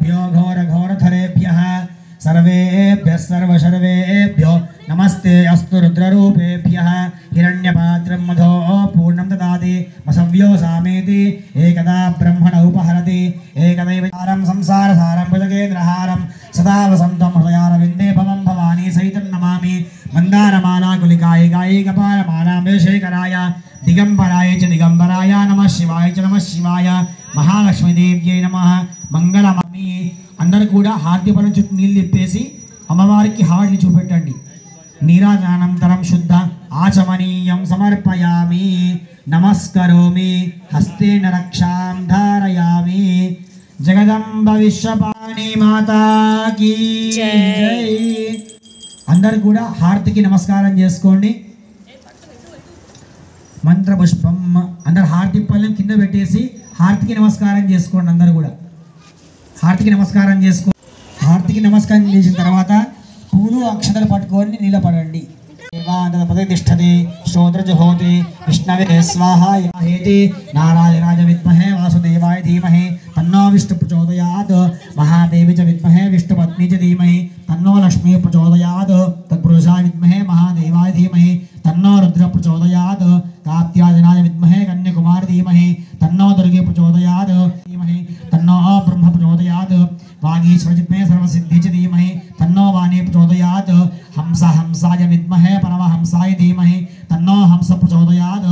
सर्वेभ्यो घोरघोरधरेभ्यः सर्वेभ्यः सर्वशर्वेभ्यो नमस्ते अस्तु रुद्ररूपेभ्यः हिरण्यपात्रं मधो पूर्णं ददाति मसव्यो सामेति एकदा ब्रह्मण उपहरति एकदैव संसारसारं भुजगेन्द्रहारं सदा वसन्तं हृदयारविन्दे भवं भवानी सहितं नमामि मंदारमाला कुलिकाय गायिकपालमालां शेखराय दिगंबराय च दिगंबराय नमः शिवाय च नमः शिवाय महालक्ष्मीदेव्यै नमः मंगलमामि अंदर कूड़ा हार्दिपन चुट्टू नीళ్ళు తిప్పేసి అమ్మవారికి హారతి చూపెట్టండి నీరాజనానంతరం శుద్ధ ఆచమనీయం సమర్పయామి నమస్కరోమి హస్తేన రక్షాం ధారయామి జగదంబ విశ్వపాణి మాతా కీ జై అందరూ కూడా హారతికి నమస్కారం చేసుకోండి మంత్ర పుష్పం అందరూ హారతి పళ్ళెం కింద పెట్టేసి హారతికి నమస్కారం చేసుకోండి అందరూ కూడా హారతికి నమస్కారం చేసుకో హారతికి నమస్కారం చేసిన తర్వాత పూలు అక్షతలు పట్టుకొని నిలబడండి प्रतिष्ठते श्रोत्रजुहोति विष्णवे स्वाहा हेति नारायणाय विद्महे वासुदेवाय धीमहि तन्नो विष्णु प्रचोदयात् महादेवी च विद्महे विष्णुपत्नी च धीमहि तन्नो लक्ष्मी प्रचोदयात् तत्पुरुषाय विद्महे महादेवाय धीमहि तन्नो रुद्र प्रचोदयात् कात्यायनाय विद्महे कन्याकुमारी धीमहि तन्नो दुर्गे प्रचोदयात् धीमहि तन्नो ब्रह्म प्रचोदयात् वागीश्वर विद्महे सर्वसिद्धि च धीमहि तन्नो वाणी प्रचोदयात् हंसाय विद्महे परमहंसाय धीमहि तन्नो हंस प्रचोदयात्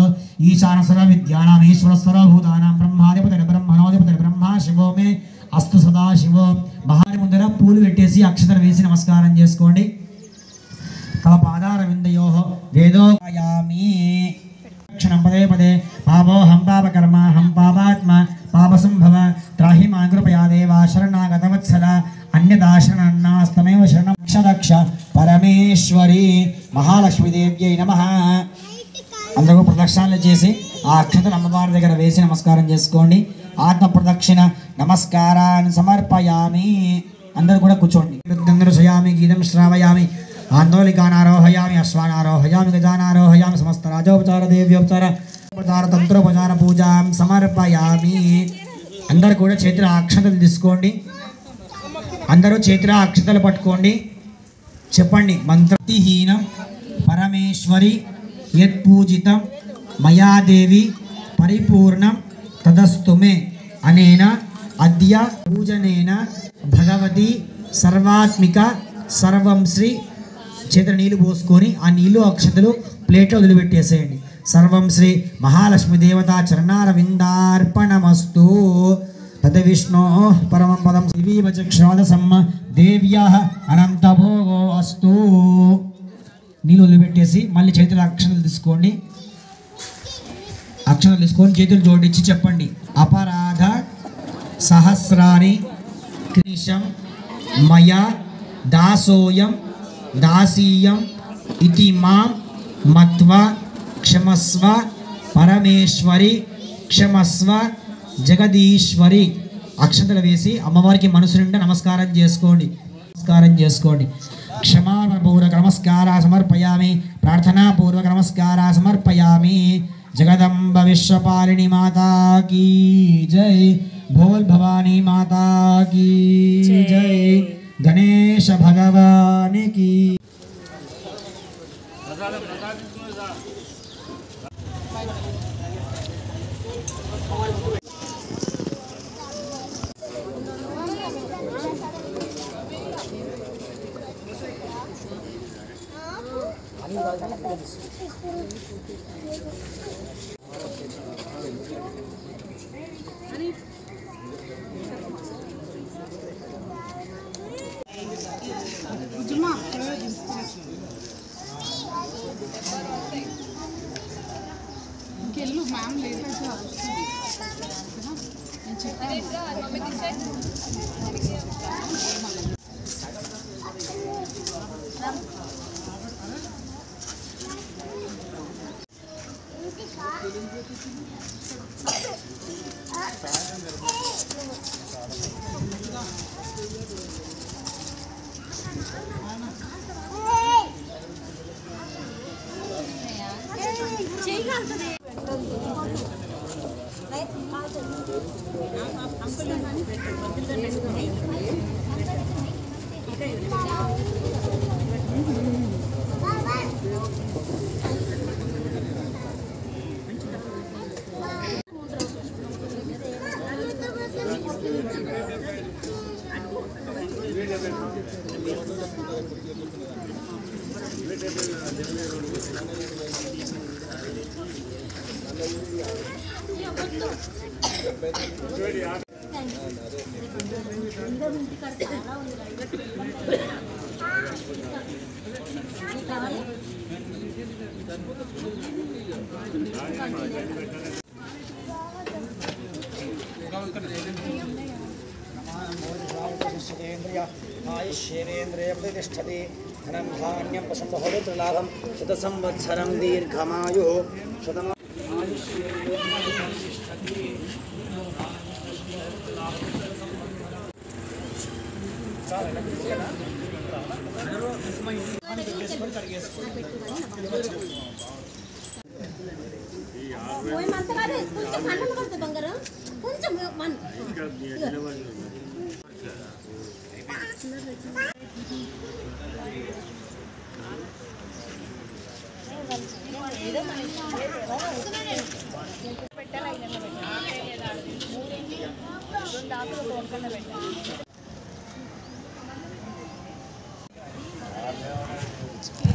ईशान सर्व विद्यानां ईश्वर सर्वभूतानां ब्रह्माधिपति ब्रह्मणोधिपति ब्रह्मा शिवो मे अस्तु सदा शिव महारि मुंदर पूలు పెట్టేసి అక్షతలు వేసి నమస్కారం చేసుకోండి తమ పాదార విందయోః వేదోయామి క్షణం పదే పదే పాపోహం పాపకర్మ హం పాపాత్మ పాపసంభవ త్రాహి మాం కృపయా దేవా శరణాగతవత్సల అన్యదాశరణాస్తమేవ శరణం రక్ష పరమేశ్వరి మహాలక్ష్మీదేవ్యై నమః అందరూ ప్రదక్షిణలు చేసి ఆ అక్షతలు అమ్మవారి దగ్గర వేసి నమస్కారం చేసుకోండి ఆత్మ ప్రదక్షిణ నమస్కారాన్ని సమర్పయామి అందరూ కూడా కూర్చోండి దందృశయామి గీతం శ్రావయామి ఆందోళికానారోహయామి అశ్వానారోహయామి గజానారోహయామి సమస్త రాజోపచార దేవ్యోపచార తంత్రోపచార పూజాం సమర్పయామి అందరూ కూడా చేతుల అక్షతలు తీసుకోండి అందరూ చేతుల అక్షతలు పట్టుకోండి చెప్పండి మంత్రహీనం పరమేశ్వరి యత్పూజితం మయా దేవి పరిపూర్ణం తదస్తు మే అనేన అద్య పూజనేన భగవతి సర్వాత్మిక సర్వం శ్రీ చేతుల నీళ్ళు పోసుకొని ఆ నీళ్ళు అక్షతలు ప్లేట్లో వదిలిపెట్టేసేయండి సర్వం శ్రీ మహాలక్ష్మి దేవత చరణారవిందార్పణమస్తు తద విష్ణో పరమం పదం శివీవచక్షాదసమ్మ దేవ్యాః అనంతభోగో అస్తు నీళ్ళు వదిలిపెట్టేసి మళ్ళీ చేతుల అక్షతలు తీసుకోండి అక్షరాలు తీసుకొని చేతులు జోడించి చెప్పండి అపరాధ సహస్రాని కృషం మయా దాసోయం దాసీయం ఇతి మాం మత్వా క్షమస్వ పరమేశ్వరి క్షమస్వ జగదీశ్వరి అక్షతలు వేసి అమ్మవారికి మనసు నిండా నమస్కారం చేసుకోండి క్షమాపూర్వక నమస్కార సమర్పయామి ప్రార్థనాపూర్వక నమస్కార సమర్పయామి जगदम्ब विश्वपालिनी माता की जय भोल भवानी माता की जय गणेश भगवान की मैम लेट आयुष्येन्द्रिय प्रतिष्ठति धनं धान्यं पशुबहुलाभं शतसंवत्सरं दीर्घमायुः शतम्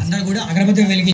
అందరూ కూడా అగరబత్తి వెలిగి